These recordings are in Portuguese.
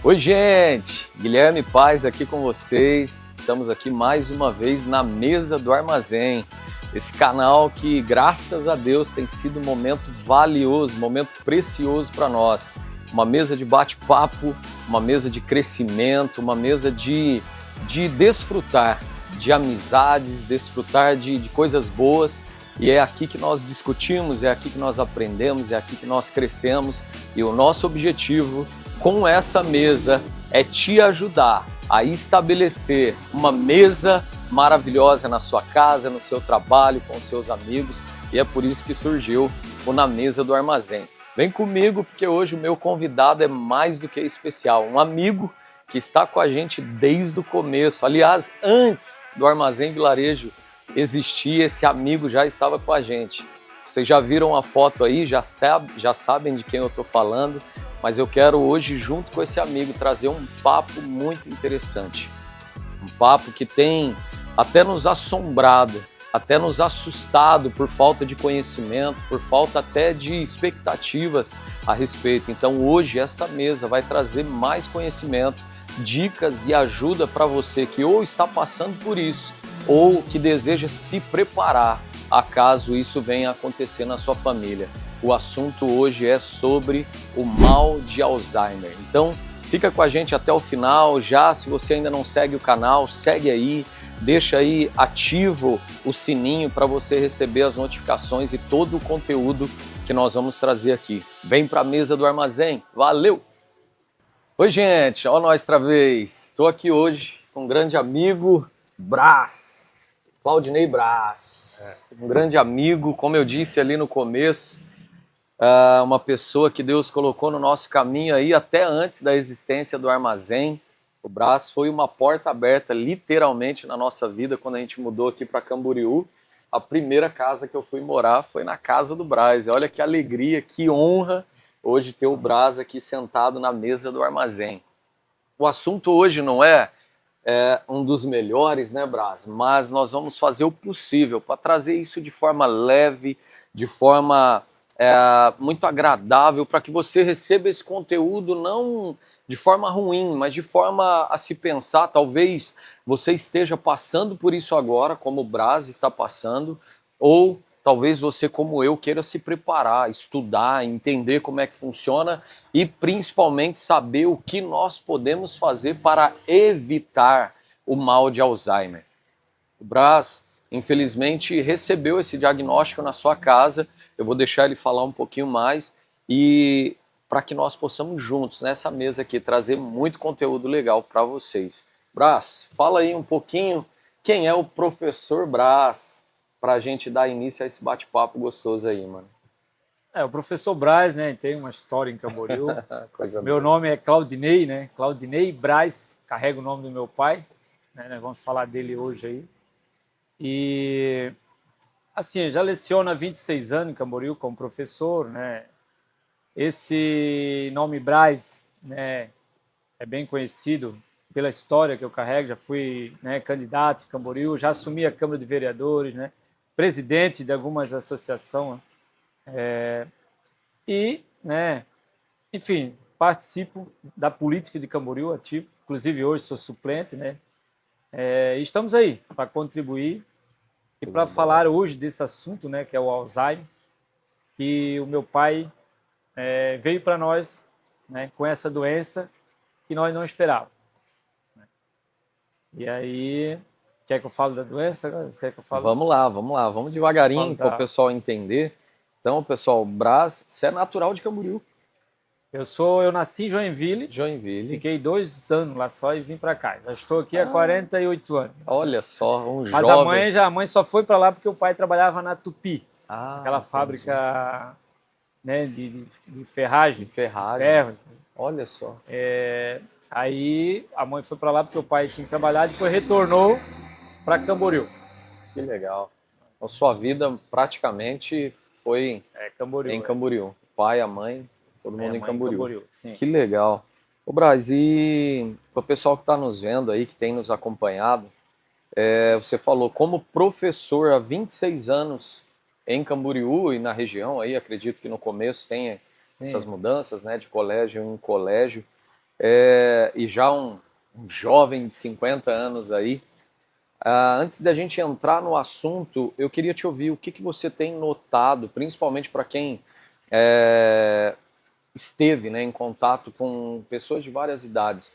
Oi, gente! Guilherme Paz aqui com vocês. Estamos aqui mais uma vez na Mesa do Armazém. Esse canal que, graças a Deus, tem sido um momento valioso, um momento precioso para nós. Uma mesa de bate-papo, uma mesa de crescimento, uma mesa de desfrutar de amizades, desfrutar de coisas boas. E é aqui que nós discutimos, é aqui que nós aprendemos, é aqui que nós crescemos. E o nosso objetivo com essa mesa é te ajudar a estabelecer uma mesa maravilhosa na sua casa, no seu trabalho, com os seus amigos, e é por isso que surgiu o Na Mesa do Armazém. Vem comigo porque hoje o meu convidado é mais do que especial, um amigo que está com a gente desde o começo. Aliás, antes do Armazém Vilarejo existir, esse amigo já estava com a gente. Vocês já viram a foto aí, já sabem de quem eu estou falando, mas eu quero hoje, junto com esse amigo, trazer um papo muito interessante. Um papo que tem até nos assombrado, até nos assustado por falta de conhecimento, por falta até de expectativas a respeito. Então hoje essa mesa vai trazer mais conhecimento, dicas e ajuda para você que ou está passando por isso, ou que deseja se preparar acaso isso venha a acontecer na sua família. O assunto hoje é sobre o mal de Alzheimer. Então, fica com a gente até o final. Já, se você ainda não segue o canal, segue aí, deixa aí ativo o sininho para você receber as notificações e todo o conteúdo que nós vamos trazer aqui. Vem para a Mesa do Armazém. Valeu! Oi, gente, ó nós outra vez. Estou aqui hoje com um grande amigo, Brás. Claudinei Brás, um grande amigo, como eu disse ali no começo, uma pessoa que Deus colocou no nosso caminho aí até antes da existência do Armazém. O Brás foi uma porta aberta literalmente na nossa vida quando a gente mudou aqui para Camboriú. A primeira casa que eu fui morar foi na casa do Brás. E olha que alegria, que honra hoje ter o Brás aqui sentado na mesa do Armazém. O assunto hoje não é um dos melhores, né, Brás? Mas nós vamos fazer o possível para trazer isso de forma leve, de forma muito agradável, para que você receba esse conteúdo não de forma ruim, mas de forma a se pensar. Talvez você esteja passando por isso agora, como o Brás está passando, ou talvez você, como eu, queira se preparar, estudar, entender como é que funciona e principalmente saber o que nós podemos fazer para evitar o mal de Alzheimer. O Brás, infelizmente, recebeu esse diagnóstico na sua casa. Eu vou deixar ele falar um pouquinho mais e para que nós possamos juntos, nessa mesa aqui, trazer muito conteúdo legal para vocês. Brás, fala aí um pouquinho quem é o professor Brás, para a gente dar início a esse bate-papo gostoso aí, mano. O professor Brás, né, tem uma história em Camboriú. Meu boa. nome é Claudinei, né? Claudinei Brás, carrega o nome do meu pai, né? Nós vamos falar dele hoje aí. E, assim, eu já leciono há 26 anos em Camboriú como professor, né? Esse nome Brás, né, é bem conhecido pela história que eu carrego. Já fui, né, candidato em Camboriú, já assumi a Câmara de Vereadores, né? Presidente de algumas associações e, né, enfim, participo da política de Camboriú ativo, inclusive hoje sou suplente, né? Estamos aí para contribuir e para falar hoje desse assunto, né, que é o Alzheimer, que o meu pai veio para nós, né, com essa doença que nós não esperávamos. E aí, quer que eu fale da doença? Quer que eu fale? Vamos lá, vamos devagarinho para o pessoal entender. Então, pessoal, Brás, você é natural de Camboriú? Eu nasci em Joinville. Fiquei 2 anos lá só e vim para cá. Já estou aqui há 48 anos. Olha só, Mas jovem. a mãe só foi para lá porque o pai trabalhava na Tupi, aquela entendi. Fábrica, né, de ferragem. De ferragem. Ferro. Olha só. Aí a mãe foi para lá porque o pai tinha que trabalhar, depois retornou para Camboriú. Que legal. Então, sua vida praticamente foi Camboriú, em Camboriú. O pai, a mãe, todo mundo em Camboriú. Sim. Que legal. Ô Brás, e para o pessoal que está nos vendo aí, que tem nos acompanhado, você falou como professor há 26 anos em Camboriú e na região, aí acredito que no começo tem essas mudanças, né, de colégio em colégio. e já um jovem de 50 anos aí. Antes da gente entrar no assunto, eu queria te ouvir o que você tem notado, principalmente para quem esteve, né, em contato com pessoas de várias idades.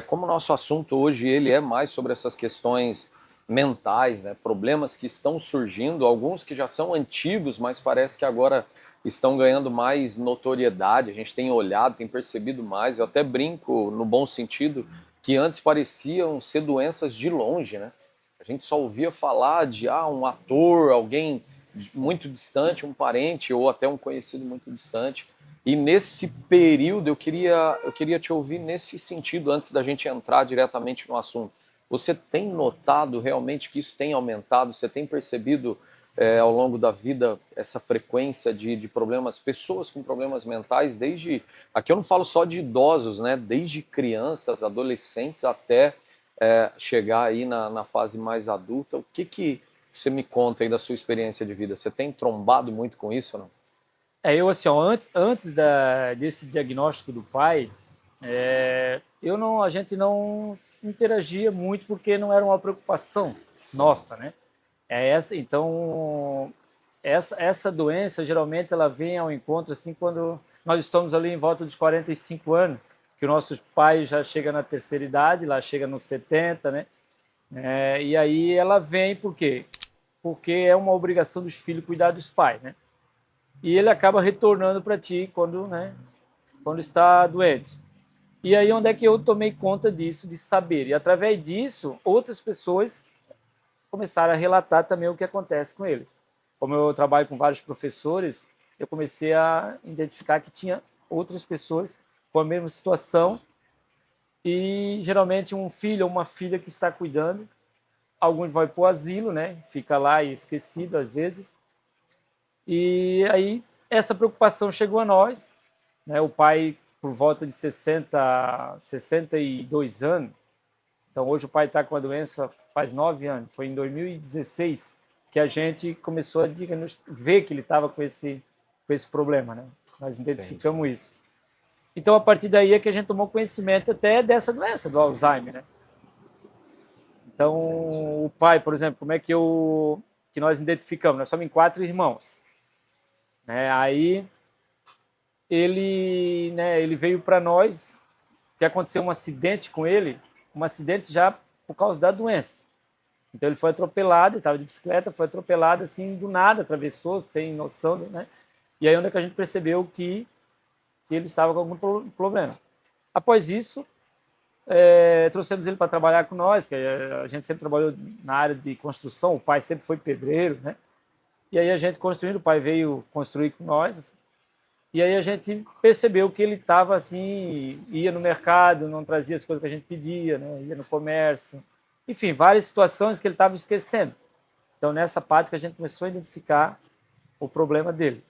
Como o nosso assunto hoje ele é mais sobre essas questões mentais, né, problemas que estão surgindo, alguns que já são antigos, mas parece que agora estão ganhando mais notoriedade, a gente tem olhado, tem percebido mais, eu até brinco no bom sentido, que antes pareciam ser doenças de longe, né? A gente só ouvia falar de um ator, alguém muito distante, um parente ou até um conhecido muito distante. E nesse período eu queria te ouvir nesse sentido, antes da gente entrar diretamente no assunto. Você tem notado realmente que isso tem aumentado? Você tem percebido ao longo da vida essa frequência de problemas, pessoas com problemas mentais, desde, aqui eu não falo só de idosos, né? Desde crianças, adolescentes até chegar aí na fase mais adulta. O que você me conta aí da sua experiência de vida? Você tem trombado muito com isso ou não? Eu assim, ó, antes desse diagnóstico do pai, a gente não interagia muito porque não era uma preocupação nossa, né? Então, essa doença geralmente ela vem ao encontro assim quando nós estamos ali em volta dos 45 anos, que o nosso pai já chega na terceira idade, lá chega nos 70, né? E aí ela vem por quê? Porque é uma obrigação dos filhos cuidar dos pais, né? E ele acaba retornando para ti quando está doente. E aí onde é que eu tomei conta disso, de saber? E através disso, outras pessoas começaram a relatar também o que acontece com eles. Como eu trabalho com vários professores, eu comecei a identificar que tinha outras pessoas com a mesma situação e geralmente um filho ou uma filha que está cuidando. Alguns vão para o asilo, né? Fica lá e esquecido às vezes. E aí essa preocupação chegou a nós, né? O pai por volta de 62 anos. Então hoje o pai está com a doença faz 9 anos. Foi em 2016 que a gente começou a ver que ele estava com esse problema, né? Nós identificamos isso. Então a partir daí é que a gente tomou conhecimento até dessa doença do Alzheimer, né? Então o pai, por exemplo, como é que nós identificamos? Nós somos em 4 irmãos. Aí ele veio para nós, que aconteceu um acidente com ele, um acidente já por causa da doença. Então ele foi atropelado, estava de bicicleta, foi atropelado assim do nada, atravessou sem noção, né? E aí onde é que a gente percebeu que ele estava com algum problema. Após isso, trouxemos ele para trabalhar com nós, que a gente sempre trabalhou na área de construção, o pai sempre foi pedreiro, né? E aí a gente construindo, o pai veio construir com nós, e aí a gente percebeu que ele estava assim, ia no mercado, não trazia as coisas que a gente pedia, né? Ia no comércio, enfim, várias situações que ele estava esquecendo. Então nessa parte que a gente começou a identificar o problema dele.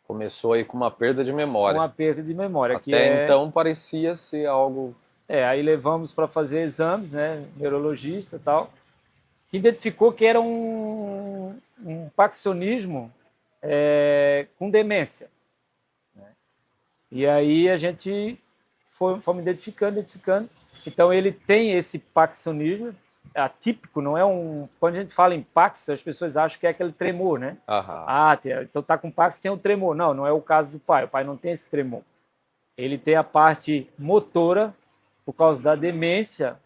Começou aí com uma perda de memória. Uma perda de memória. Até então parecia ser algo... aí levamos para fazer exames, né? Neurologista e tal, que identificou que era um parkinsonismo com demência. Né? E aí a gente fomos identificando. Então ele tem esse parkinsonismo atípico, não é um... Quando a gente fala em Parkinson, as pessoas acham que é aquele tremor, né? Então tá com Parkinson, tem o tremor. Não é o caso do pai. O pai não tem esse tremor. Ele tem a parte motora, por causa da demência,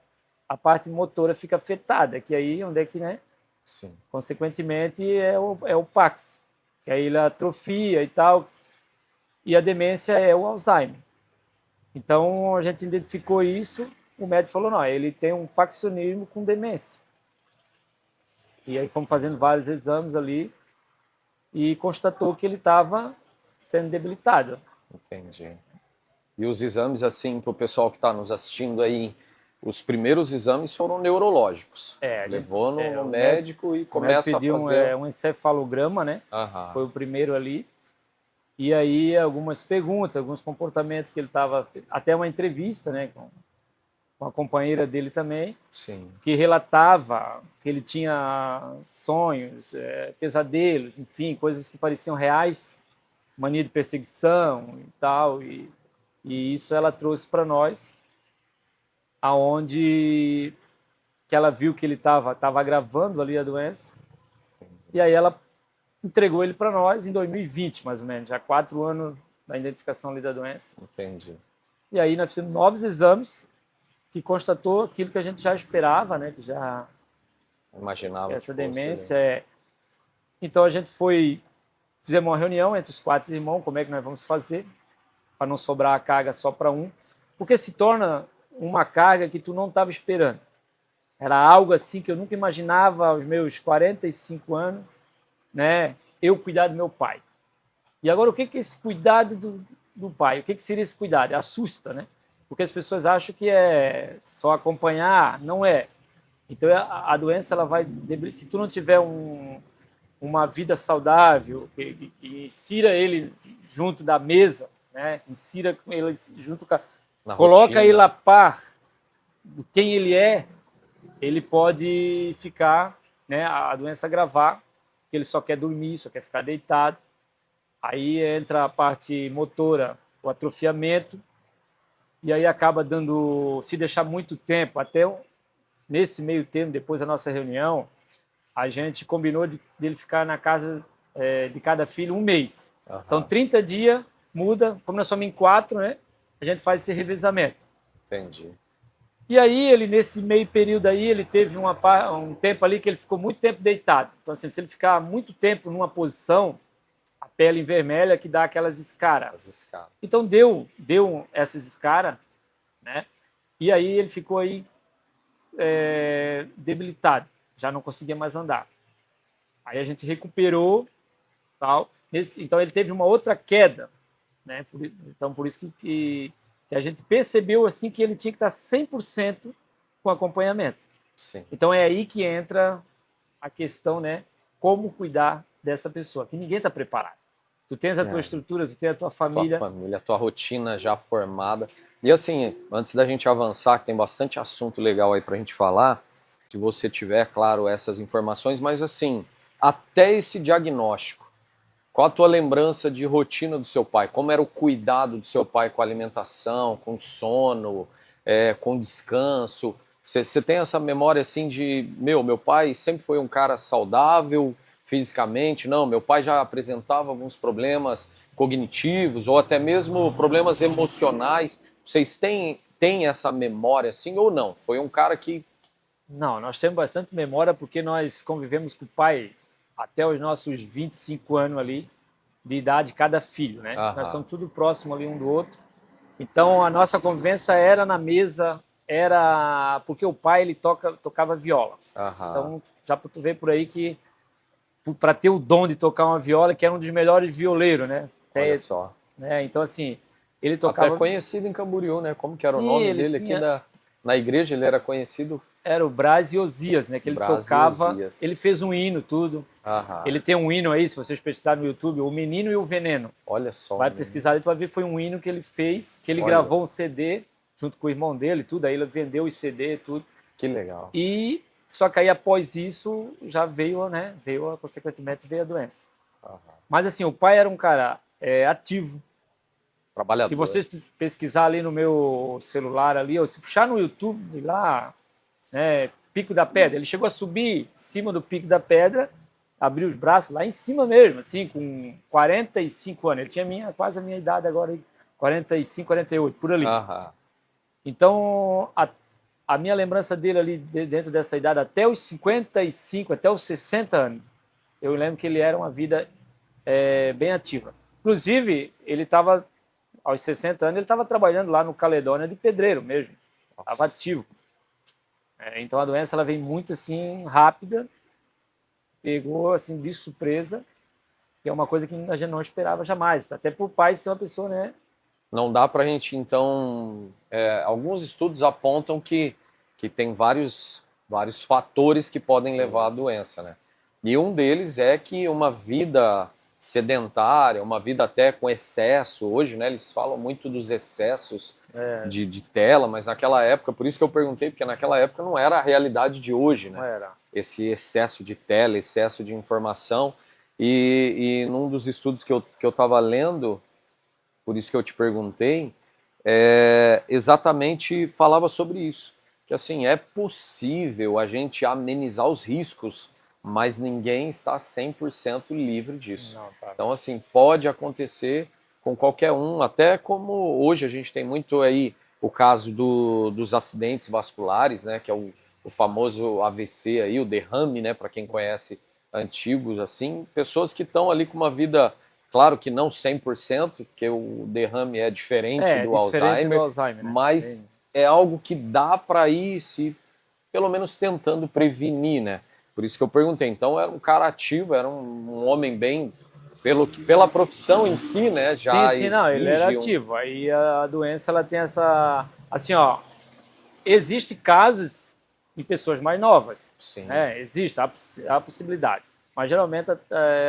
a parte motora fica afetada, que aí onde é que, né? Sim. Consequentemente, é o Parkinson, que aí ele atrofia e tal, e a demência é o Alzheimer. Então, a gente identificou isso, o médico falou, não, ele tem um parkinsonismo com demência. E aí fomos fazendo vários exames ali e constatou que ele estava sendo debilitado. Entendi. E os exames, assim, para o pessoal que está nos assistindo aí, os primeiros exames foram neurológicos. Levou no médico e começa a fazer... um encefalograma, né? Foi o primeiro ali. E aí algumas perguntas, alguns comportamentos que ele estava... Até uma entrevista, né? Com a companheira dele também. Sim. Que relatava que ele tinha sonhos, pesadelos, enfim, coisas que pareciam reais, mania de perseguição e tal. E isso ela trouxe para nós, aonde que ela viu que ele estava agravando ali a doença, e aí ela entregou ele para nós em 2020, mais ou menos, já 4 anos da identificação ali da doença. Entendi. E aí nós fizemos novos exames que constatou aquilo que a gente já esperava, né? Que já Imaginava essa que fosse, demência é. Então a gente fizemos uma reunião entre os 4 irmãos, como é que nós vamos fazer para não sobrar a carga só para um, porque se torna uma carga que tu não estava esperando. Era algo assim que eu nunca imaginava aos meus 45 anos, né? Eu cuidar do meu pai. E agora o que é esse cuidado do pai? O que seria esse cuidado? Assusta, né? Porque as pessoas acham que é só acompanhar, não é. Então a doença ela vai, se tu não tiver uma vida saudável, que insira ele junto da mesa, né? Insira ele junto com coloca rotina. ele a par de quem ele é, ele pode ficar, né? A doença agravar, porque ele só quer dormir, só quer ficar deitado. Aí entra a parte motora, o atrofiamento, e aí acaba dando, se deixar muito tempo, até nesse meio tempo, depois da nossa reunião, a gente combinou dele ficar na casa de cada filho 1 mês. Uhum. Então, 30 dias, muda, como nós somos em 4, né? A gente faz esse revezamento. Entendi. E aí, ele nesse meio período aí, ele teve um tempo ali que ele ficou muito tempo deitado. Então, assim, se ele ficar muito tempo numa posição, a pele envermelha que dá aquelas escaras. As escaras. Então deu essas escaras, né? E aí ele ficou aí debilitado, já não conseguia mais andar. Aí a gente recuperou, tal. Então ele teve uma outra queda, né? Então por isso que a gente percebeu assim que ele tinha que estar 100% com acompanhamento. Sim. Então é aí que entra a questão, né? Como cuidar dessa pessoa, que ninguém está preparado. Tu tens a tua estrutura, tu tens a tua família. A tua rotina já formada. E assim, antes da gente avançar, que tem bastante assunto legal aí pra gente falar, se você tiver, claro, essas informações, mas assim, até esse diagnóstico, qual a tua lembrança de rotina do seu pai? Como era o cuidado do seu pai com a alimentação, com sono, com descanso? Você tem essa memória assim de, meu pai sempre foi um cara saudável fisicamente? Não, meu pai já apresentava alguns problemas cognitivos ou até mesmo problemas emocionais. Vocês têm essa memória assim ou não? Foi um cara que... Não, nós temos bastante memória porque nós convivemos com o pai até os nossos 25 anos ali de idade, cada filho, né? Aham. Nós estamos tudo próximo ali um do outro. Então a nossa convivência era na mesa, era porque o pai ele tocava viola. Aham. Então já tu vê por aí que para ter o dom de tocar uma viola, que era um dos melhores violeiros, né? Olha só. Né? Então assim, ele tocava... Até conhecido em Camboriú, né? Como que era o Sim, nome ele dele tinha... aqui na igreja? Ele era conhecido... Era o Brás e Osias, né? Que ele Brás e tocava, Osias. ele fez um hino, tudo. Aham. Ele tem um hino aí, se vocês pesquisarem no YouTube, O Menino e o Veneno. Olha só. Vai pesquisar, tu vai ver, foi um hino que ele fez, que ele Olha. gravou um CD junto com o irmão dele, tudo, aí ele vendeu os CD, tudo. Que legal. E só que aí após isso já veio, né? Consequentemente veio a doença. Aham. Mas assim, o pai era um cara ativo. Trabalhador. Se vocês pesquisar ali no meu celular ali, ou se puxar no YouTube lá, né, Pico da Pedra, ele chegou a subir em cima do Pico da Pedra, abrir os braços lá em cima mesmo, assim, com 45 anos. Ele tinha quase a minha idade agora, 45, 48, por ali. Aham. Então, a minha lembrança dele ali dentro dessa idade, até os 55, até os 60 anos, eu lembro que ele era uma vida bem ativa. Inclusive, ele estava, aos 60 anos, ele estava trabalhando lá no Caledônia de pedreiro mesmo. Estava ativo. Então a doença ela vem muito assim rápida, pegou assim de surpresa, que é uma coisa que a gente não esperava jamais. Até por pai ser uma pessoa, né? Não dá pra gente, então... alguns estudos apontam que tem vários fatores que podem levar à doença, né? E um deles é que uma vida sedentária, uma vida até com excesso, hoje, né, eles falam muito dos excessos de tela, mas naquela época, por isso que eu perguntei, porque naquela época não era a realidade de hoje, né? Não era. Esse excesso de tela, excesso de informação, e num dos estudos que eu estava lendo, por isso que eu te perguntei, exatamente falava sobre isso. Que assim, é possível a gente amenizar os riscos, mas ninguém está 100% livre disso. Não, tá. Então assim, pode acontecer com qualquer um, até como hoje a gente tem muito aí o caso dos acidentes vasculares, né, que é o famoso AVC aí, o derrame, né, para quem conhece antigos assim, pessoas que estão ali com uma vida, claro que não 100%, porque o derrame é diferente do diferente Alzheimer, né? mas é algo que dá para ir se, pelo menos tentando prevenir, né? Por isso que eu perguntei. Então era um cara ativo, era um homem bem, pela profissão em si, né? Sim, Já sim, não, ele era exige ativo. Aí a doença, ela tem essa, assim, ó, existe casos em pessoas mais novas, sim, né? Existe a possibilidade, mas geralmente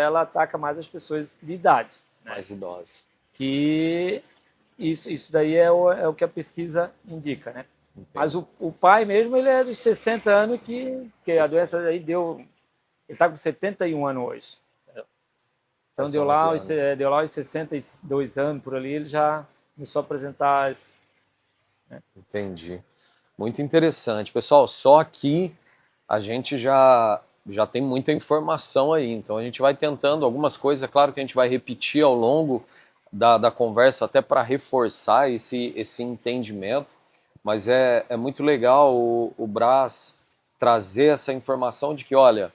ela ataca mais as pessoas de idade, né? mais idosos. Que isso daí é o que a pesquisa indica, né? Entendi. Mas o pai mesmo, ele é dos 60 anos que a doença aí deu, ele está com 71 anos hoje. Então deu lá os 62 anos por ali, ele já começou a apresentar as... Entendi. Muito interessante. Pessoal, só aqui a gente já tem muita informação aí, então a gente vai tentando algumas coisas, é claro que a gente vai repetir ao longo da conversa até para reforçar esse entendimento, mas é muito legal o Brás trazer essa informação de que, olha,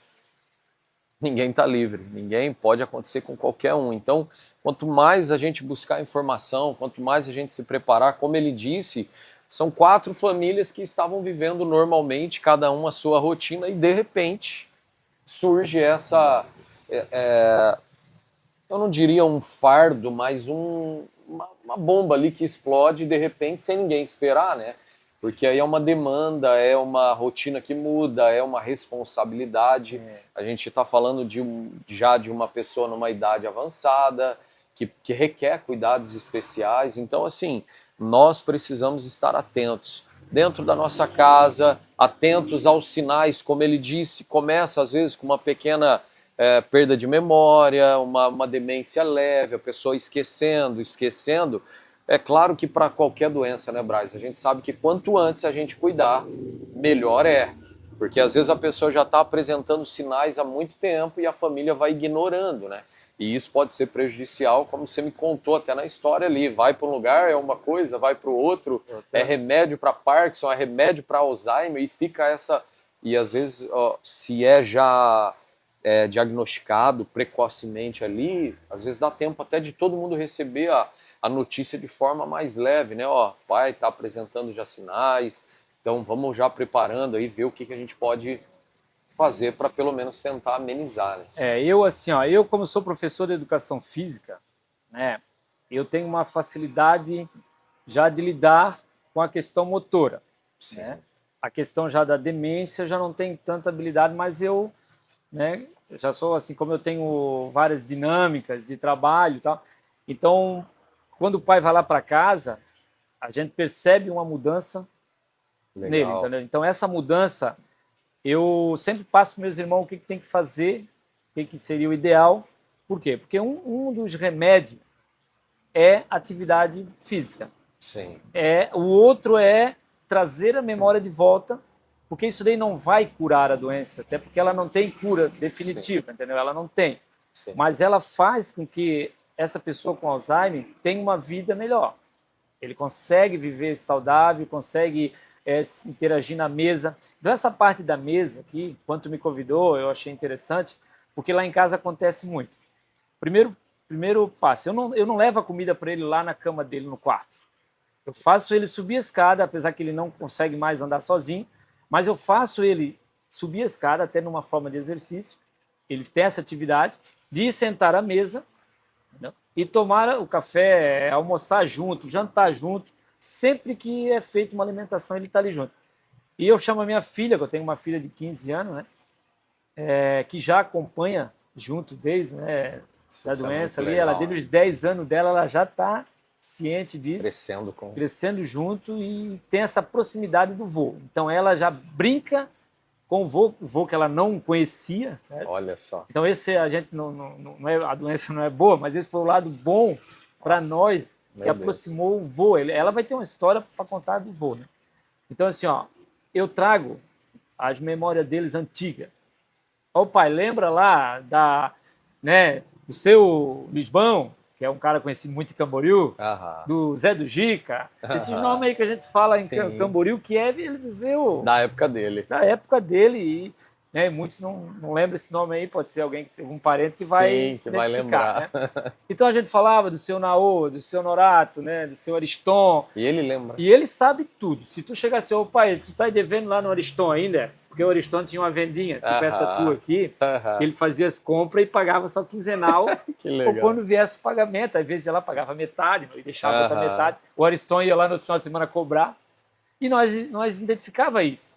ninguém está livre, ninguém pode acontecer com qualquer um. Então, quanto mais a gente buscar informação, quanto mais a gente se preparar, como ele disse, são 4 famílias que estavam vivendo normalmente, cada uma a sua rotina, e de repente surge essa, eu não diria um fardo, mas uma bomba ali que explode de repente sem ninguém esperar, né? Porque aí é uma demanda, é uma rotina que muda, é uma responsabilidade. A gente está falando já de uma pessoa numa idade avançada, que requer cuidados especiais. Então, assim, nós precisamos estar atentos dentro da nossa casa, atentos aos sinais, como ele disse, começa às vezes com uma pequena perda de memória, uma demência leve, a pessoa esquecendo. É claro que para qualquer doença, né, Braz? A gente sabe que quanto antes a gente cuidar, melhor é. Porque às vezes a pessoa já está apresentando sinais há muito tempo e a família vai ignorando, né? E isso pode ser prejudicial, como você me contou até na história ali. Vai para um lugar, é uma coisa, vai para o outro, é remédio para Parkinson, é remédio para Alzheimer, e fica essa... E às vezes, se já diagnosticado precocemente ali, às vezes dá tempo até de todo mundo receber a notícia de forma mais leve, né? Ó, pai está apresentando já sinais, então vamos já preparando aí, ver o que a gente pode fazer para pelo menos tentar amenizar, né? Eu como sou professor de educação física, né, eu tenho uma facilidade já de lidar com a questão motora, né? A questão já da demência já não tem tanta habilidade, mas eu, né, já sou assim, como eu tenho várias dinâmicas de trabalho e tal, então quando o pai vai lá para casa, a gente percebe uma mudança nele, entendeu? Então essa mudança eu sempre passo para meus irmãos o que tem que fazer, o que seria o ideal. Por quê? Porque um dos remédios é atividade física. Sim. O outro é trazer a memória de volta, porque isso daí não vai curar a doença, até porque ela não tem cura definitiva, entendeu? Ela não tem. Sim. Mas ela faz com que essa pessoa com Alzheimer tenha uma vida melhor. Ele consegue viver saudável, consegue interagir na mesa. Então essa parte da mesa aqui, quando tu me convidou, eu achei interessante, porque lá em casa acontece muito. Primeiro passo, eu não levo a comida para ele lá na cama dele, no quarto. Eu faço ele subir a escada, apesar que ele não consegue mais andar sozinho, mas eu faço ele subir a escada, até numa forma de exercício, ele tem essa atividade de sentar à mesa, entendeu? E tomar o café, almoçar junto, jantar junto. Sempre que é feita uma alimentação, ele está ali junto. E eu chamo a minha filha, que eu tenho uma filha de 15 anos, né, que já acompanha junto desde, né, da doença ali. Ela, desde os 10 anos dela, ela já está ciente disso. Crescendo junto e tem essa proximidade do vô. Então ela já brinca com o vô que ela não conhecia. Certo? Olha só. Então esse a gente a doença não é boa, mas esse foi o lado bom para nós, que meu Deus. aproximou o vô. Ela vai ter uma história para contar do vô, né? Então, assim, ó, eu trago as memórias deles antigas. Ó, pai, lembra lá do seu Lisbão, que é um cara conhecido muito em Camboriú, do Zé do Gica, esses nomes aí que a gente fala em Camboriú, que ele viveu... Da época dele. Da época dele, e né, muitos não lembram esse nome aí, pode ser algum parente que vai se vai lembrar. Né? Então a gente falava do seu Naô, do seu Norato, né, do seu Ariston. E ele lembra. E ele sabe tudo. Se tu chegar assim, ô pai, tu tá devendo lá no Ariston ainda? Porque o Ariston tinha uma vendinha, tipo essa tua aqui, que ele fazia as compras e pagava só quinzenal. Que legal. Ou quando viesse o pagamento, às vezes ela pagava metade, e deixava outra metade. O Ariston ia lá no final de semana cobrar. E nós identificava isso.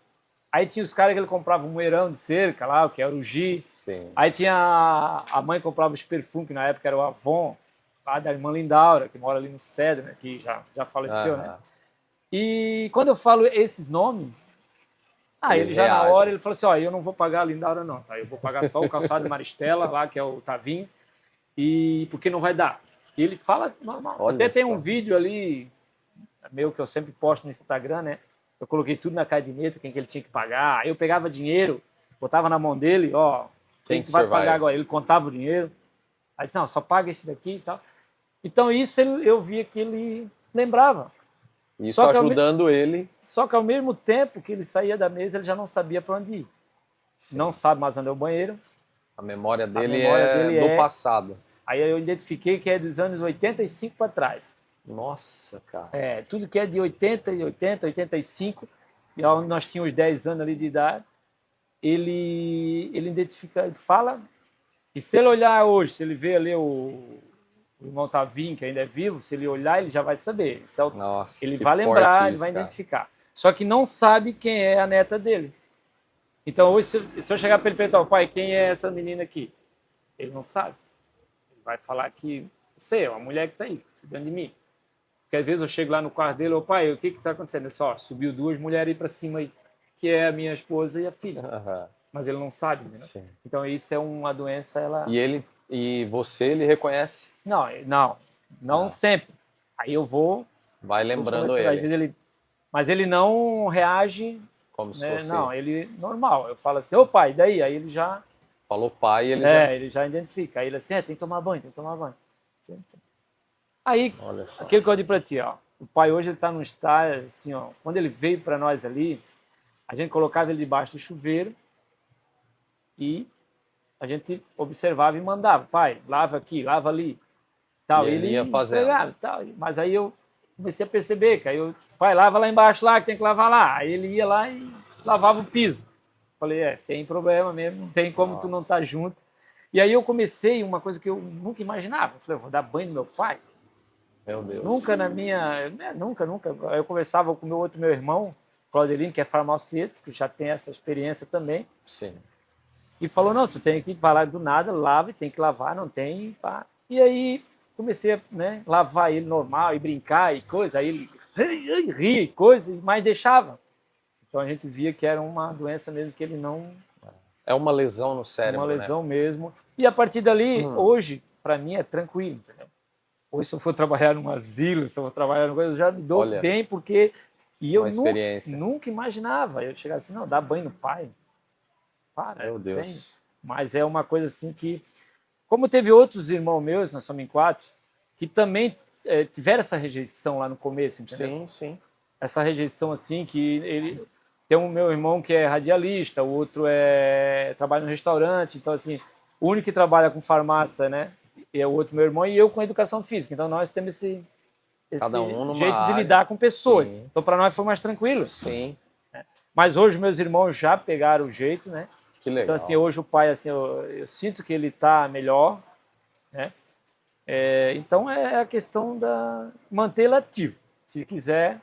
Aí tinha os caras que ele comprava um moeirão de cerca lá, que era o Gi. Sim. Aí tinha a mãe que comprava os perfumes, que na época era o Avon, lá da irmã Lindaura, que mora ali no Cedro, né, que já faleceu, né? E quando eu falo esses nomes, ele já na hora ele falou assim, ó, eu não vou pagar a Lindaura não, tá? Eu vou pagar só o calçado de Maristela, lá, que é o Tavinho, e porque não vai dar. E ele fala normal. Olha Até tem só. um vídeo ali, meu, que eu sempre posto no Instagram, né? Eu coloquei tudo na caderneta, quem que ele tinha que pagar. Aí eu pegava dinheiro, botava na mão dele, ó, quem que vai pagar agora? Ele contava o dinheiro. Aí disse, não, só paga esse daqui e tal. Então isso eu via que ele lembrava. Isso ajudando ele. Só que ao mesmo tempo que ele saía da mesa, ele já não sabia para onde ir. Sim. Não sabe mais onde é o banheiro. A memória dele é do passado. Aí eu identifiquei que é dos anos 85 para trás. Nossa, cara. Tudo que é de 80, 85, e onde nós tínhamos 10 anos ali de idade, ele identifica, ele fala, e se ele olhar hoje, se ele vê ali o irmão Tavinho, que ainda é vivo, se ele olhar, ele já vai saber. Nossa, ele vai lembrar, ele vai identificar. Só que não sabe quem é a neta dele. Então, hoje, se eu chegar para ele e perguntar, pai, quem é essa menina aqui? Ele não sabe. Ele vai falar que, você é uma mulher que está aí, cuidando de mim. Porque às vezes eu chego lá no quarto dele, ô pai, o que está acontecendo? Ele só subiu 2 mulheres aí para cima aí, que é a minha esposa e a filha. Mas ele não sabe, né? Sim. Então isso é uma doença, ela... E ele reconhece? Não sempre. Aí eu vou... Vai lembrando ele. Mas ele não reage... Como se fosse... Não, ele normal. Eu falo assim, ô pai, daí? Aí ele já... Falou pai e ele ele já identifica. Aí ele assim, tem que tomar banho, Aí, aquilo que eu digo para ti, ó, o pai hoje ele está num estágio, assim, ó, quando ele veio para nós ali, a gente colocava ele debaixo do chuveiro e a gente observava e mandava, pai, lava aqui, lava ali, tal. E ele ia fazendo. Tal. Mas aí eu comecei a perceber que aí pai, lava lá embaixo lá, que tem que lavar lá. Aí ele ia lá e lavava o piso. Falei, tem problema mesmo, não tem como tu não estar junto. E aí eu comecei uma coisa que eu nunca imaginava. Eu falei, eu vou dar banho no meu pai? Meu Deus. Nunca na minha... Nunca. Eu conversava com meu irmão, Claudelino, que é farmacêutico, já tem essa experiência também. Sim. E falou, não, tu tem que falar do nada, lava, tem que lavar, não tem... Pá. E aí comecei a lavar ele normal e brincar e coisa. Aí ele ria e coisa, mas deixava. Então a gente via que era uma doença mesmo que ele não... É uma lesão no cérebro, uma lesão mesmo. E a partir dali, hoje, para mim é tranquilo, entendeu? Hoje, se eu for trabalhar num asilo, se eu for trabalhar numa coisa, eu já me dou bem, porque... E eu nunca imaginava. Eu chegava assim, não, dá banho no pai. Para, meu Deus. Mas é uma coisa assim que... Como teve outros irmãos meus, nós somos em 4, que também tiveram essa rejeição lá no começo, entendeu? Sim. Essa rejeição assim, que ele... Tem um meu irmão que é radialista, o outro trabalha no restaurante, então assim, o único que trabalha com farmácia, né? É o outro meu irmão e eu com educação física. Então nós temos esse jeito de lidar com pessoas. Sim. Então para nós foi mais tranquilo. Sim. Mas hoje meus irmãos já pegaram o jeito, né? Que legal. Então assim, hoje o pai, assim, eu sinto que ele está melhor, né? Então é a questão da mantê-lo ativo, se quiser,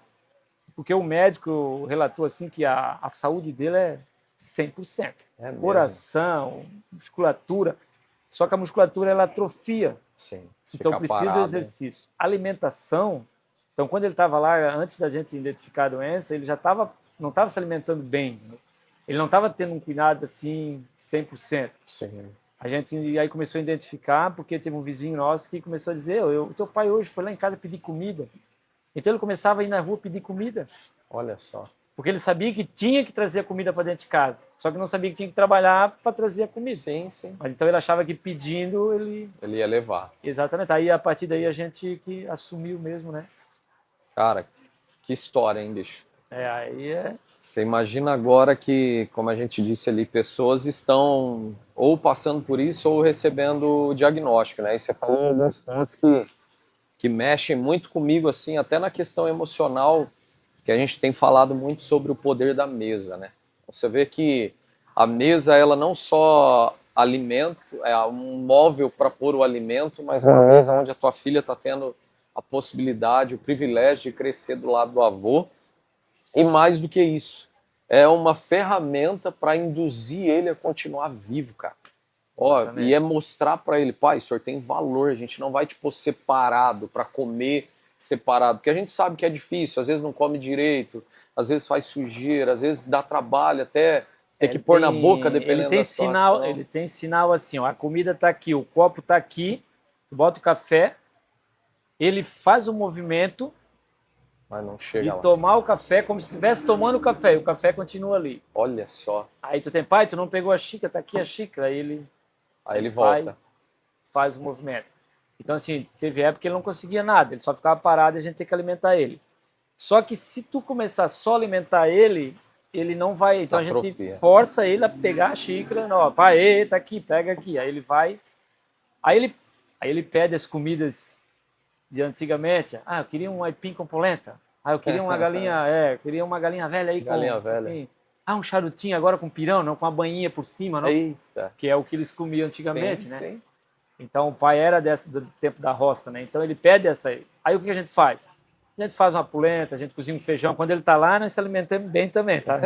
porque o médico relatou assim que a saúde dele é 100%. Coração, musculatura. Só que a musculatura ela atrofia. Sim. Então precisa do exercício. Alimentação. Então quando ele estava lá, antes da gente identificar a doença, ele já não estava se alimentando bem. Né? Ele não estava tendo um cuidado assim 100%. Sim. A gente aí começou a identificar, porque teve um vizinho nosso que começou a dizer, o teu pai hoje foi lá em casa pedir comida. Então ele começava a ir na rua pedir comida. Olha só. Porque ele sabia que tinha que trazer a comida para dentro de casa. Só que não sabia que tinha que trabalhar para trazer a comida. Sim, sim. Mas então ele achava que pedindo ele ia levar. Exatamente. Aí a partir daí a gente que assumiu mesmo, né? Cara, que história, hein, bicho? Aí é... Você imagina agora que, como a gente disse ali, pessoas estão ou passando por isso ou recebendo o diagnóstico, né? E você falou alguns pontos que mexem muito comigo, assim, até na questão emocional, que a gente tem falado muito sobre o poder da mesa, né? Você vê que a mesa, ela não só alimento, é um móvel para pôr o alimento, mas uma mesa onde a tua filha está tendo a possibilidade, o privilégio de crescer do lado do avô. E mais do que isso, é uma ferramenta para induzir ele a continuar vivo, cara. Ó, e é mostrar para ele, pai, o senhor tem valor, a gente não vai te pôr separado para comer separado, porque a gente sabe que é difícil, às vezes não come direito, às vezes faz sujeira, às vezes dá trabalho até ter que pôr na boca, dependendo da situação. Ele tem sinal assim, ó, a comida está aqui, o copo está aqui, tu bota o café, ele faz o movimento, mas não chega de lá. Tomar o café como se estivesse tomando o café, e o café continua ali. Olha só. Aí tu tem, pai, tu não pegou a xícara, tá aqui a xícara. Aí ele volta. Faz o movimento. Então, assim, teve época que ele não conseguia nada, ele só ficava parado e a gente tem que alimentar ele. Só que se tu começar só a alimentar ele não vai. Então a gente força ele a pegar a xícara, não, pai, tá aqui, pega aqui. Aí ele vai. Aí ele pede as comidas de antigamente. Eu queria um aipim com polenta. Eu queria uma galinha, queria uma galinha velha aí galinha velha. Um charutinho agora com pirão, não, com a banhinha por cima, não. Eita. Que é o que eles comiam antigamente, sim, né? Sim. Então o pai era do tempo da roça, né? Então ele pede essa aí. Aí o que a gente faz? A gente faz uma polenta, a gente cozinha um feijão. Quando ele tá lá, nós se alimentamos bem também, tá?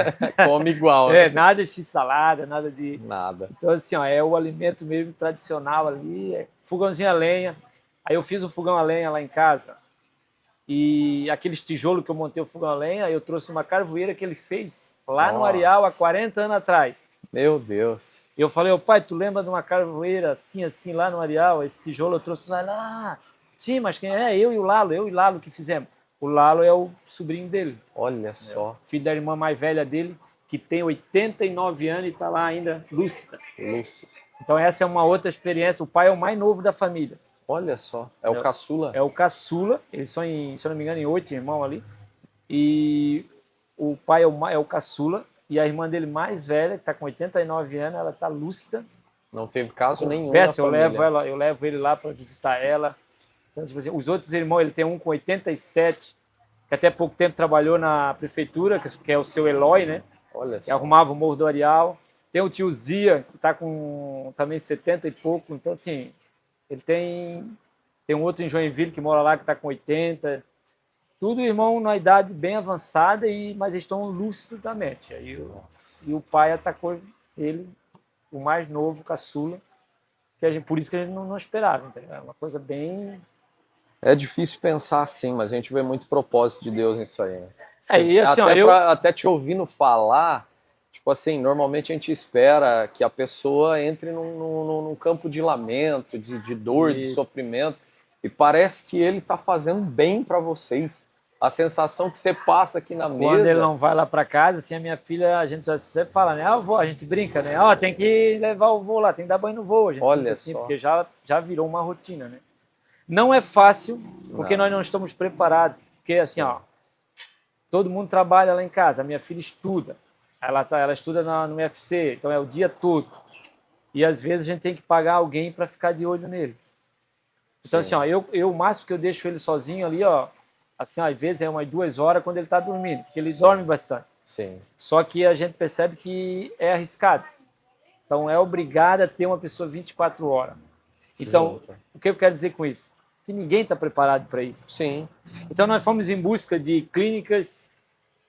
Come igual, né? Nada de x-salada, nada de... Nada. Então assim, ó, é o alimento mesmo tradicional ali, fogãozinho a lenha. Aí eu fiz um fogão a lenha lá em casa e aqueles tijolos que eu montei o fogão a lenha, eu trouxe uma carvoeira que ele fez lá no Areal há 40 anos atrás. Meu Deus. Eu falei, pai, tu lembra de uma carvoeira assim lá no Areal? Esse tijolo eu trouxe lá. Sim, mas quem é? Eu e o Lalo que fizemos. O Lalo é o sobrinho dele. Olha só. Filho da irmã mais velha dele, que tem 89 anos e está lá ainda lúcida. Então essa é uma outra experiência. O pai é o mais novo da família. Olha só, é o caçula? É o caçula, eles são, se eu não me engano, em 8 irmãos ali. E o pai é o caçula, e a irmã dele mais velha, que está com 89 anos, ela está lúcida. Não teve caso nenhum na família. Eu levo ele lá para visitar ela. Então, tipo assim, os outros irmãos, ele tem um com 87, que até pouco tempo trabalhou na prefeitura, que é o seu Eloy, né? Olha só. Que arrumava o Morro do Areal. Tem o tio Zia, que está com também 70 e pouco. Então, assim... Ele tem um outro em Joinville que mora lá que está com 80. Tudo irmão na idade bem avançada, mas estão lúcidos da mente. E o pai atacou ele, o mais novo, caçula, por isso que a gente não esperava. Entendeu? É uma coisa bem... É difícil pensar assim, mas a gente vê muito propósito de Deus nisso aí. Né? Assim, até te ouvindo falar... Tipo assim, normalmente a gente espera que a pessoa entre num campo de lamento, de dor, de sofrimento, e parece que ele está fazendo bem para vocês. A sensação que você passa aqui na mesa... Quando ele não vai lá para casa, assim, a minha filha, a gente sempre fala, né? Vô, a gente brinca, né? Tem que levar o vô lá, tem que dar banho no vô. A gente Olha assim, só. Porque já virou uma rotina, né? Não é fácil, porque nós não estamos preparados. Porque, assim, todo mundo trabalha lá em casa, a minha filha estuda. Ela estuda no UFC, então é o dia todo. E às vezes a gente tem que pagar alguém para ficar de olho nele. Então, assim, o máximo que eu deixo ele sozinho ali, assim, às vezes é umas 2 horas quando ele está dormindo, porque ele dorme bastante. Sim. Só que a gente percebe que é arriscado. Então é obrigado a ter uma pessoa 24 horas. Então, o que eu quero dizer com isso? Que ninguém está preparado para isso. Sim. Então nós fomos em busca de clínicas,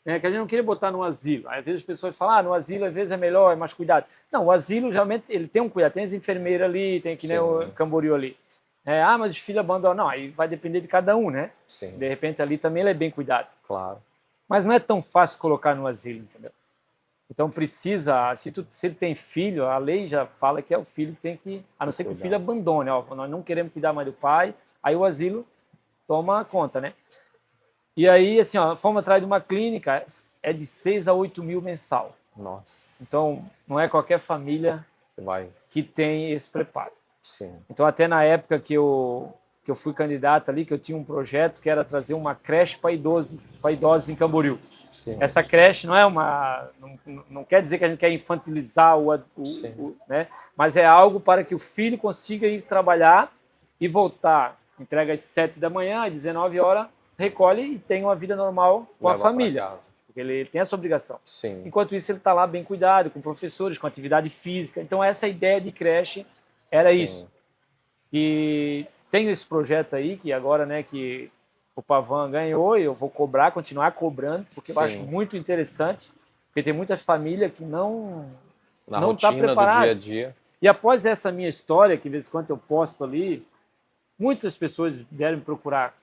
né, que a gente não queria botar no asilo. Às vezes as pessoas falam, no asilo às vezes é melhor, é mais cuidado. Não, o asilo geralmente ele tem um cuidado, tem as enfermeiras ali, tem que nem o Camboriú ali. Mas os filhos abandonam. Não, aí vai depender de cada um, né? Sim. De repente ali também ele é bem cuidado. Claro. Mas não é tão fácil colocar no asilo, entendeu? Então precisa, se ele tem filho, a lei já fala que é o filho que tem que, a não ser que o filho abandone, ó, nós não queremos cuidar mais do pai, aí o asilo toma conta, né? E aí, assim, ó, fomos atrás de uma clínica, é de 6 a 8 mil mensal. Nossa. Então, não é qualquer família que tem esse preparo. Sim. Então, até na época que eu fui candidato ali, que eu tinha um projeto que era trazer uma creche para idosos em Camboriú. Sim. Essa creche não é não quer dizer que a gente quer infantilizar né? Mas é algo para que o filho consiga ir trabalhar e voltar. Entrega às 7 da manhã, às 19 horas, recolhe e tem uma vida normal com a família. Porque ele tem essa obrigação. Sim. Enquanto isso, ele está lá bem cuidado, com professores, com atividade física. Então, essa ideia de creche era isso. E tenho esse projeto aí, que agora, né, que o Pavan ganhou, e eu vou continuar cobrando, porque eu acho muito interessante, porque tem muitas famílias que não está preparada. Do dia a dia. E após essa minha história, que de vez em quando eu posto ali, muitas pessoas vieram me procurar.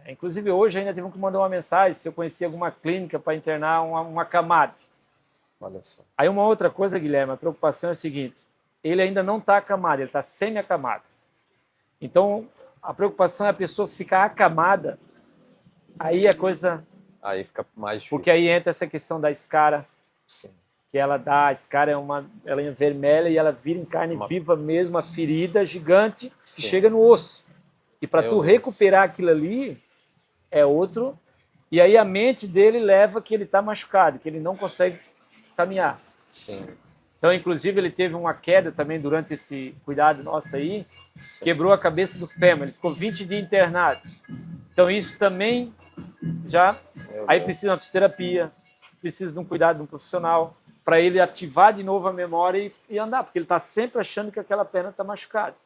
Inclusive, hoje ainda teve que mandar uma mensagem se eu conhecia alguma clínica para internar uma acamado. Olha só. Aí uma outra coisa, Guilherme, a preocupação é a seguinte, ele ainda não está acamado, ele está semi-acamado. Então, a preocupação é a pessoa ficar acamada, aí a coisa... Aí fica mais difícil. Porque aí entra essa questão da escara, Sim. que a escara ela é vermelha e ela vira em carne viva mesmo, uma ferida gigante que chega no osso. E para tu recuperar aquilo ali, é outro. E aí a mente dele leva que ele está machucado, que ele não consegue caminhar. Sim. Então, inclusive, ele teve uma queda também durante esse cuidado nosso aí, quebrou a cabeça do fêmur, ele ficou 20 dias internado. Então, isso também já... Aí precisa de uma fisioterapia, precisa de um cuidado de um profissional, para ele ativar de novo a memória e andar, porque ele está sempre achando que aquela perna está machucada.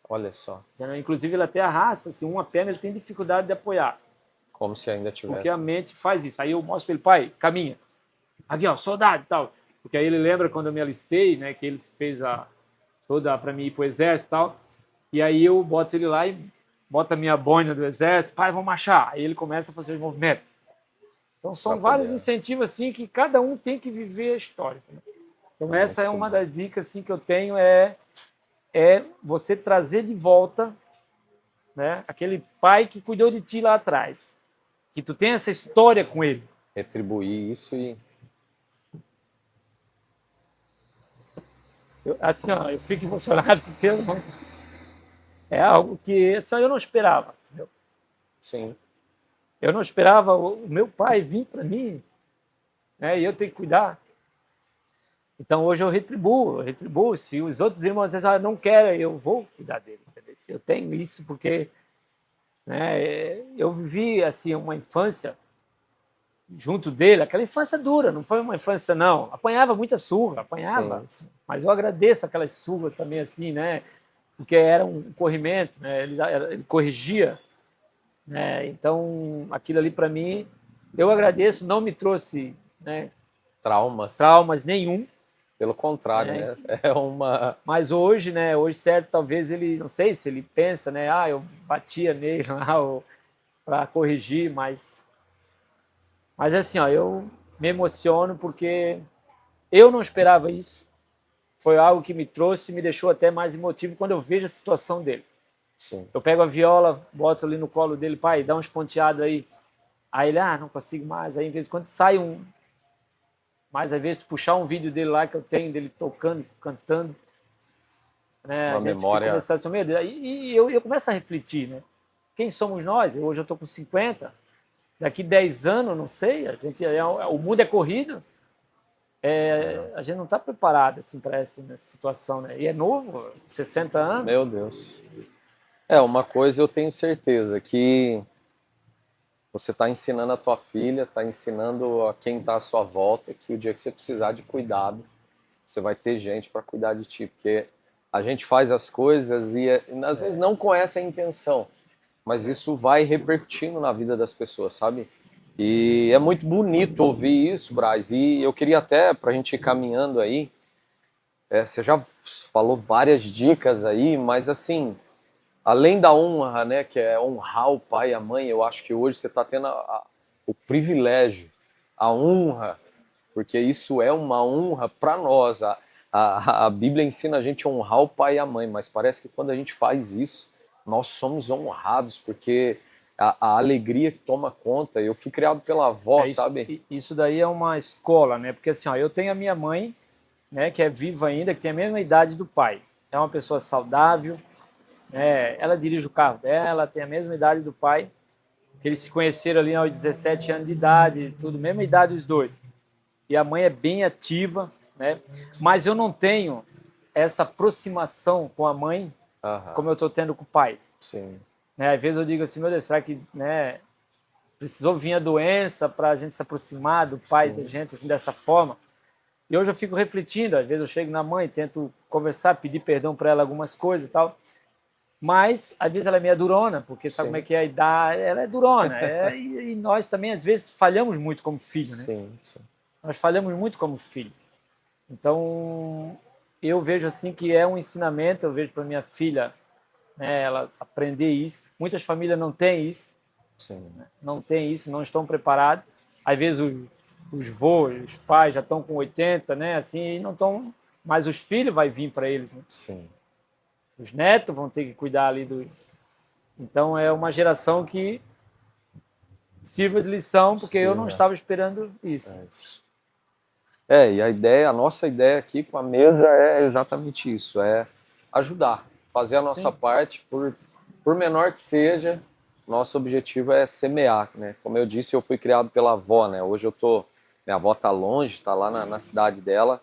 Olha só. Inclusive, ele até arrasta, assim, uma perna ele tem dificuldade de apoiar. Como se ainda tivesse. Porque a mente faz isso. Aí eu mostro para ele, pai, caminha. Aqui, ó, soldado e tal. Porque aí ele lembra quando eu me alistei, né, que ele fez toda para mim ir para o exército e tal. E aí eu boto ele lá e boto a minha boina do exército, pai, vamos marchar. Aí ele começa a fazer os movimentos. Então são vários incentivos assim que cada um tem que viver a história. Né? Então essa é uma das dicas assim, que eu tenho, é você trazer de volta, né, aquele pai que cuidou de ti lá atrás. Que tu tem essa história com ele. Retribuir isso e... Assim, ó, eu fico emocionado porque é algo que assim, eu não esperava. Entendeu? Sim. Eu não esperava o meu pai vir para mim, né, e eu ter que cuidar. Então hoje eu retribuo. Se os outros irmãos dizem, não querem, eu vou cuidar dele. Entendeu? Eu tenho isso porque, né, eu vivi assim, uma infância junto dele, aquela infância dura, não foi uma infância, não. Apanhava muita surra, apanhava. Sim. Mas eu agradeço aquelas surras também, assim, né? Porque era um corrimento, né? Ele corrigia. Né? Então, aquilo ali para mim, eu agradeço, não me trouxe, né, traumas nenhum. Pelo contrário, né? É uma... Mas hoje, né? Hoje, certo, talvez ele, não sei se ele pensa, né? Eu batia nele lá para corrigir, mas assim, ó, eu me emociono porque eu não esperava isso. Foi algo que me trouxe e me deixou até mais emotivo quando eu vejo a situação dele. Sim. Eu pego a viola, boto ali no colo dele, pai, dá uns ponteados aí. Aí ele, não consigo mais. Aí, em vez de quando sai mas às vezes tu puxar um vídeo dele lá que eu tenho, dele tocando, cantando, né? Uma memória. E eu começo a refletir, né? Quem somos nós? Hoje eu estou com 50, daqui 10 anos, não sei, o mundo é corrido, a gente não está preparado assim, para essa situação, né? E é novo, 60 anos. Meu Deus. Uma coisa eu tenho certeza, que você está ensinando a tua filha, está ensinando a quem está à sua volta, que o dia que você precisar de cuidado, você vai ter gente para cuidar de ti, porque a gente faz as coisas e às vezes não com essa intenção, mas isso vai repercutindo na vida das pessoas, sabe? E é muito bonito ouvir isso, Braz, e eu queria até, para a gente ir caminhando aí, você já falou várias dicas aí, mas assim, além da honra, né, que é honrar o pai e a mãe, eu acho que hoje você está tendo o privilégio, a honra porque isso é uma honra para nós. A Bíblia ensina a gente a honrar o pai e a mãe, mas parece que quando a gente faz isso, nós somos honrados, porque a alegria que toma conta. Eu fui criado pela avó, sabe? Isso daí é uma escola, né? Porque assim, ó, eu tenho a minha mãe, né, que é viva ainda, que tem a mesma idade do pai. É uma pessoa saudável, né? Ela dirige o carro dela, tem a mesma idade do pai, que eles se conheceram ali aos 17 anos de idade, tudo, mesma idade os dois. E a mãe é bem ativa, né? Mas eu não tenho essa aproximação com a mãe como eu estou tendo com o pai. Sim. Né? Às vezes eu digo assim, meu Deus, será que, né, precisou vir a doença para a gente se aproximar do pai da gente assim, dessa forma? E hoje eu fico refletindo, às vezes eu chego na mãe, tento conversar, pedir perdão para ela algumas coisas e tal, mas às vezes ela é meio durona, porque sabe como é que é a idade, ela é durona, e nós também às vezes falhamos muito como filho, né? Sim, sim. Nós falhamos muito como filho. Então, eu vejo assim que é um ensinamento, eu vejo para minha filha, né, ela aprender isso. Muitas famílias não têm isso, né? Não têm isso, não estão preparados. Às vezes os vô, os pais já estão com 80, né, assim, e não estão, mas os filhos vai vir para eles, né? Sim. Os netos vão ter que cuidar ali do. Então é uma geração que sirva de lição, porque eu não estava esperando isso. E a nossa ideia aqui com a mesa é exatamente isso, é ajudar, fazer a nossa parte, por menor que seja. Nosso objetivo é semear, né? Como eu disse, eu fui criado pela avó, né? Hoje minha avó tá longe, tá lá na cidade dela,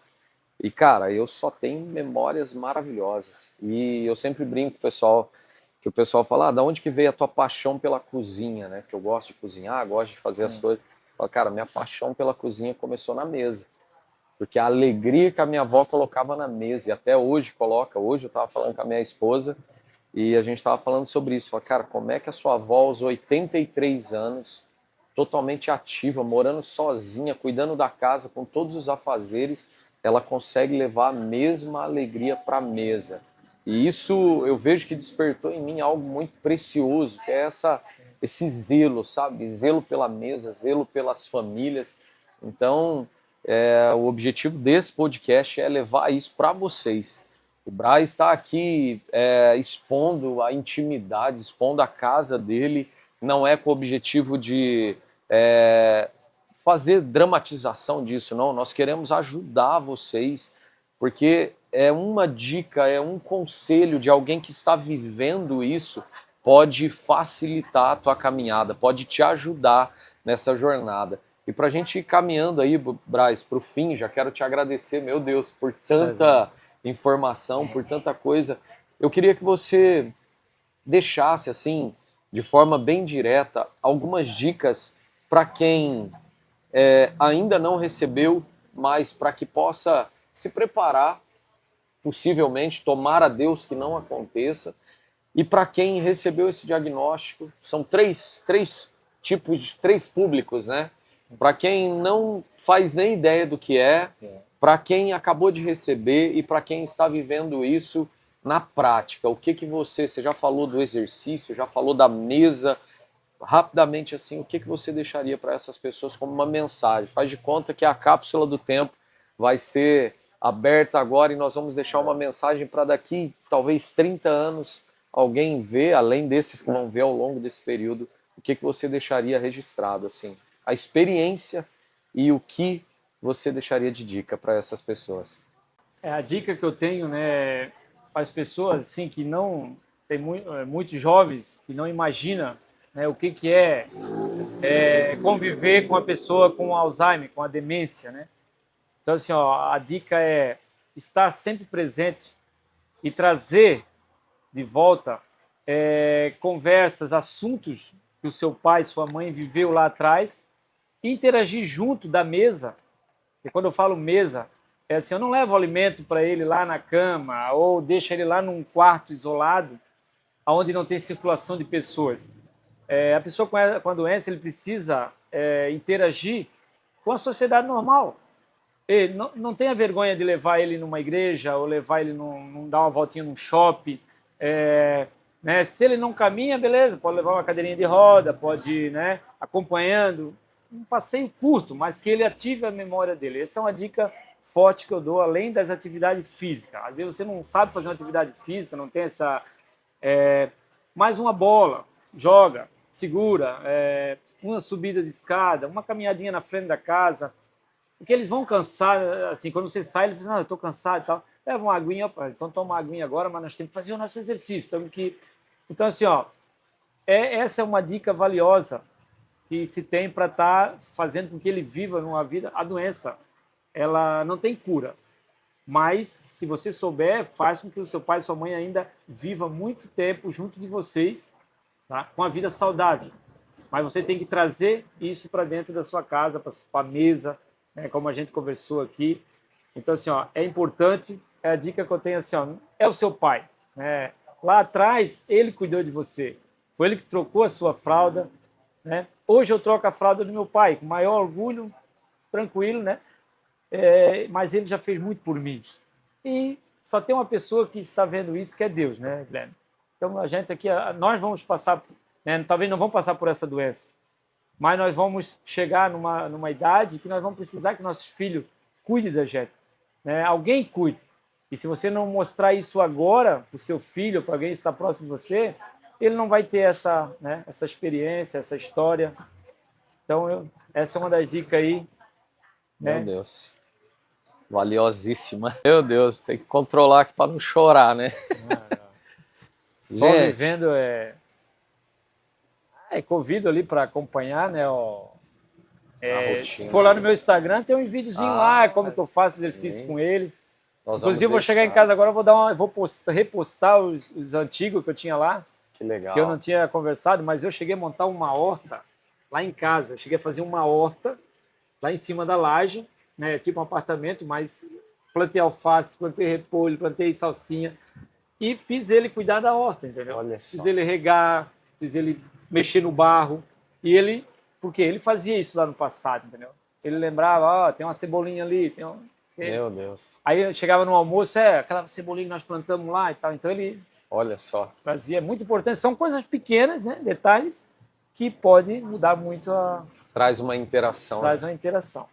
e cara, eu só tenho memórias maravilhosas. E eu sempre brinco com o pessoal, que o pessoal fala, da onde que veio a tua paixão pela cozinha, né? Que eu gosto de cozinhar, gosto de fazer as coisas. Eu falo, cara, minha paixão pela cozinha começou na mesa. Porque a alegria que a minha avó colocava na mesa, e até hoje coloca, hoje eu estava falando com a minha esposa, e a gente estava falando sobre isso. Falei, cara, como é que a sua avó, aos 83 anos, totalmente ativa, morando sozinha, cuidando da casa, com todos os afazeres, ela consegue levar a mesma alegria para a mesa. E isso eu vejo que despertou em mim algo muito precioso, que é esse zelo, sabe? Zelo pela mesa, zelo pelas famílias. Então, o objetivo desse podcast é levar isso para vocês. O Braz está aqui expondo a intimidade, expondo a casa dele, não é com o objetivo de fazer dramatização disso, não. Nós queremos ajudar vocês, porque é uma dica, é um conselho de alguém que está vivendo isso, pode facilitar a tua caminhada, pode te ajudar nessa jornada. E para a gente ir caminhando aí, Braz, para o fim, já quero te agradecer, meu Deus, por tanta informação, por tanta coisa. Eu queria que você deixasse, assim, de forma bem direta, algumas dicas para quem ainda não recebeu, mas para que possa se preparar, possivelmente, tomar a Deus que não aconteça. E para quem recebeu esse diagnóstico, são três tipos, três públicos, né? Para quem não faz nem ideia do que para quem acabou de receber e para quem está vivendo isso na prática. O que você já falou do exercício, já falou da mesa, rapidamente assim, o que você deixaria para essas pessoas como uma mensagem? Faz de conta que a cápsula do tempo vai ser aberta agora e nós vamos deixar uma mensagem para daqui, talvez 30 anos, alguém ver, além desses que vão ver ao longo desse período, o que você deixaria registrado, assim? A experiência e o que você deixaria de dica para essas pessoas? A dica que eu tenho, né, para as pessoas assim, que não tem muitos jovens que não imaginam, né, o que é conviver com uma pessoa com Alzheimer, com a demência, né? Então, assim, ó, a dica é estar sempre presente e trazer de volta conversas, assuntos que o seu pai, sua mãe viveu lá atrás, e interagir junto da mesa. E quando eu falo mesa, é assim, eu não levo alimento para ele lá na cama ou deixo ele lá num quarto isolado, onde não tem circulação de pessoas. A pessoa com a doença, ele precisa interagir com a sociedade normal. Ele não tenha vergonha de levar ele numa igreja ou levar ele dar uma voltinha num shopping. Né? Se ele não caminha, beleza, pode levar uma cadeirinha de roda, pode ir, né, acompanhando. um passeio curto, mas que ele ative a memória dele. Essa é uma dica forte que eu dou, além das atividades físicas. Às vezes você não sabe fazer uma atividade física, não tem essa... mais uma bola, joga, segura, uma subida de escada, uma caminhadinha na frente da casa, porque eles vão cansar, assim, quando você sai, ele diz, não, eu estou cansado e tal, leva uma aguinha, opa, então toma uma aguinha agora, mas nós temos que fazer o nosso exercício, temos que... Então, assim, ó, essa é uma dica valiosa que se tem para estar fazendo com que ele viva numa vida. A doença, ela não tem cura, mas se você souber, faz com que o seu pai e sua mãe ainda viva muito tempo junto de vocês, tá? Com a vida saudável. Mas você tem que trazer isso para dentro da sua casa, para a mesa, né? Como a gente conversou aqui. Então, assim, ó, é importante, é a dica que eu tenho, assim, ó, é o seu pai, né? Lá atrás, ele cuidou de você. Foi ele que trocou a sua fralda, né? Hoje eu troco a fralda do meu pai, com maior orgulho, tranquilo, né? Mas ele já fez muito por mim. E só tem uma pessoa que está vendo isso, que é Deus, né, Guilherme? Então, a gente aqui, nós vamos passar, né, talvez não vamos passar por essa doença, mas nós vamos chegar numa idade que nós vamos precisar que nossos filhos cuidem da gente, né? Alguém cuide. E se você não mostrar isso agora para o seu filho, para alguém que está próximo de você, ele não vai ter essa, né, essa experiência, essa história. Então, essa é uma das dicas aí. Né? Meu Deus. Valiosíssima. Meu Deus, tem que controlar aqui para não chorar, né? Só vivendo convido ali para acompanhar, né? Se for lá no meu Instagram, tem uns videozinhos lá, como que eu faço exercício com ele. Inclusive, eu vou chegar em casa agora, vou repostar os antigos que eu tinha lá. Que legal. Que eu não tinha conversado, mas eu cheguei a montar uma horta lá em casa. Eu cheguei a fazer uma horta lá em cima da laje, né? Tipo um apartamento, mas plantei alface, plantei repolho, plantei salsinha e fiz ele cuidar da horta, entendeu? Olha só. Fiz ele regar, fiz ele mexer no barro e porque ele fazia isso lá no passado, entendeu? Ele lembrava, tem uma cebolinha ali, Meu Deus. Aí eu chegava no almoço, aquela cebolinha que nós plantamos lá e tal. Então ele... Olha só. Fazia, é muito importante. São coisas pequenas, né? Detalhes que podem mudar muito Traz uma interação. Traz uma interação.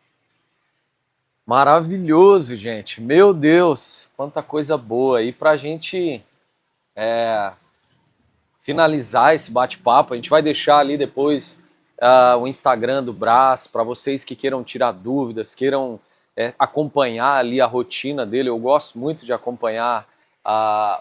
Maravilhoso, gente. Meu Deus, quanta coisa boa. E para a gente finalizar esse bate-papo, a gente vai deixar ali depois o Instagram do Brás, para vocês que queiram tirar dúvidas, queiram acompanhar ali a rotina dele. Eu gosto muito de acompanhar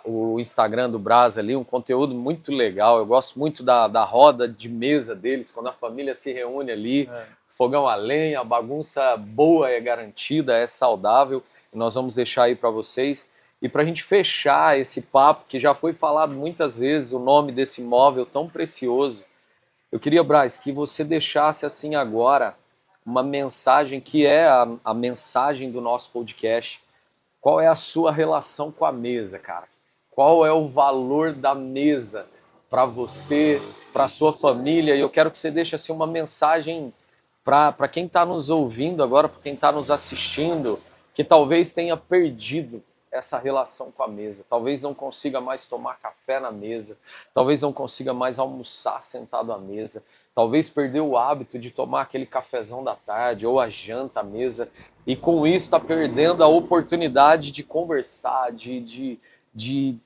o Instagram do Brás ali, um conteúdo muito legal. Eu gosto muito da roda de mesa deles, quando a família se reúne ali, fogão a lenha, a bagunça boa é garantida, é saudável, e nós vamos deixar aí para vocês. E para a gente fechar esse papo, que já foi falado muitas vezes, o nome desse imóvel tão precioso, eu queria, Brás, que você deixasse assim agora uma mensagem que é a mensagem do nosso podcast. Qual é a sua relação com a mesa, cara? Qual é o valor da mesa para você, para sua família? E eu quero que você deixe assim, uma mensagem para quem está nos ouvindo agora, para quem está nos assistindo, que talvez tenha perdido essa relação com a mesa. Talvez não consiga mais tomar café na mesa. Talvez não consiga mais almoçar sentado à mesa. Talvez perdeu o hábito de tomar aquele cafezão da tarde ou a janta à mesa. E com isso está perdendo a oportunidade de conversar, de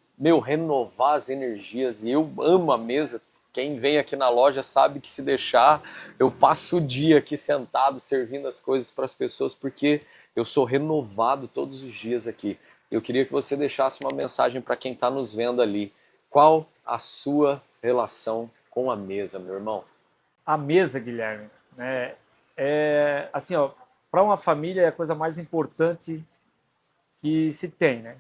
renovar as energias. E eu amo a mesa. Quem vem aqui na loja sabe que se deixar, eu passo o dia aqui sentado servindo as coisas para as pessoas, porque eu sou renovado todos os dias aqui. Eu queria que você deixasse uma mensagem para quem está nos vendo ali. Qual a sua relação com a mesa, meu irmão? A mesa, Guilherme, né, assim, ó, para uma família é a coisa mais importante que se tem, né?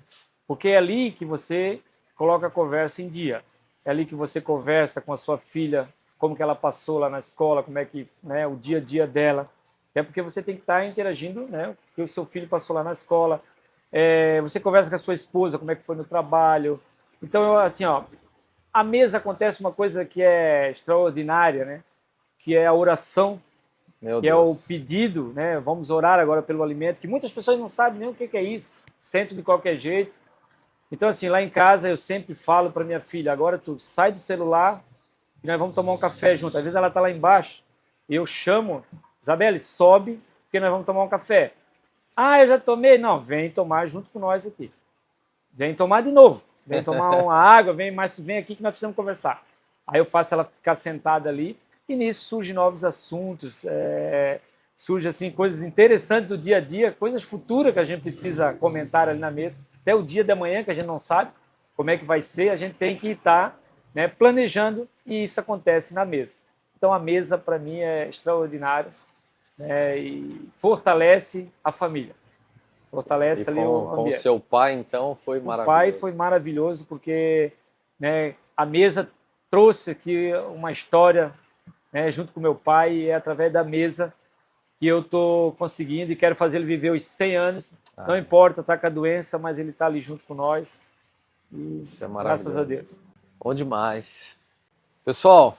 Porque é ali que você coloca a conversa em dia. É ali que você conversa com a sua filha, como que ela passou lá na escola, como é que, né, o dia a dia dela. É porque você tem que estar interagindo, né? Que o seu filho passou lá na escola. Você conversa com a sua esposa, como é que foi no trabalho. Então, assim, ó, a mesa acontece uma coisa que é extraordinária, né? Que é a oração, Meu que Deus. é o pedido, né? Vamos orar agora pelo alimento, que muitas pessoas não sabem nem o que é isso, sentam de qualquer jeito. Então, assim, lá em casa eu sempre falo para minha filha, agora tu sai do celular e nós vamos tomar um café junto. Às vezes ela está lá embaixo e eu chamo Isabelle, sobe, porque nós vamos tomar um café. Ah, eu já tomei? Não, vem tomar junto com nós aqui. Vem tomar de novo. Vem tomar uma água, mas vem aqui que nós precisamos conversar. Aí eu faço ela ficar sentada ali e nisso surgem novos assuntos, surgem assim, coisas interessantes do dia a dia, coisas futuras que a gente precisa comentar ali na mesa. Até o dia da manhã, que a gente não sabe como é que vai ser, a gente tem que estar, né, planejando e isso acontece na mesa. Então a mesa para mim é extraordinária, né, e fortalece a família. Fortalece ali o ambiente. Com o seu pai, então, foi maravilhoso. O pai foi maravilhoso porque, né, a mesa trouxe aqui uma história, né, junto com meu pai, e é através da mesa que eu estou conseguindo e quero fazer ele viver os 100 anos. Não importa, está com a doença, mas ele está ali junto com nós. E isso é maravilhoso. Graças a Deus. Bom demais. Pessoal,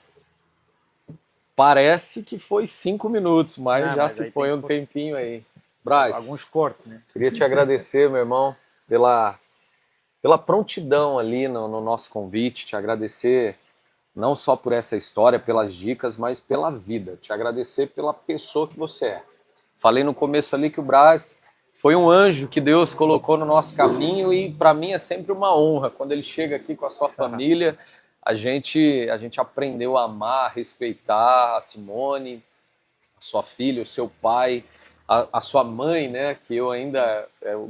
parece que foi 5 minutos, mas já se foi um tempinho aí. Braz, alguns cortes, né? Queria te agradecer, meu irmão, pela prontidão ali no nosso convite, te agradecer não só por essa história, pelas dicas, mas pela vida, te agradecer pela pessoa que você é. Falei no começo ali que o Braz foi um anjo que Deus colocou no nosso caminho e para mim é sempre uma honra quando ele chega aqui com a sua família. A gente aprendeu a amar, a respeitar a Simone, a sua filha, o seu pai, a sua mãe, né, que eu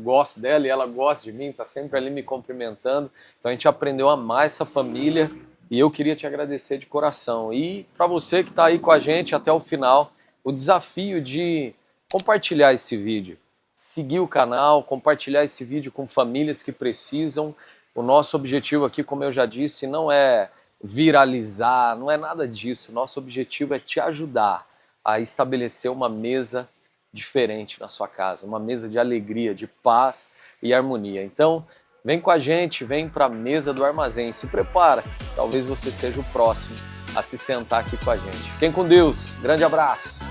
gosto dela e ela gosta de mim, está sempre ali me cumprimentando. Então a gente aprendeu a amar essa família e eu queria te agradecer de coração. E para você que está aí com a gente até o final, o desafio de compartilhar esse vídeo, seguir o canal, compartilhar esse vídeo com famílias que precisam. O nosso objetivo aqui, como eu já disse, não é viralizar, não é nada disso. Nosso objetivo é te ajudar a estabelecer uma mesa diferente na sua casa, uma mesa de alegria, de paz e harmonia. Então, vem com a gente, vem para a mesa do Armazém, se prepara, talvez você seja o próximo a se sentar aqui com a gente. Fiquem com Deus, grande abraço!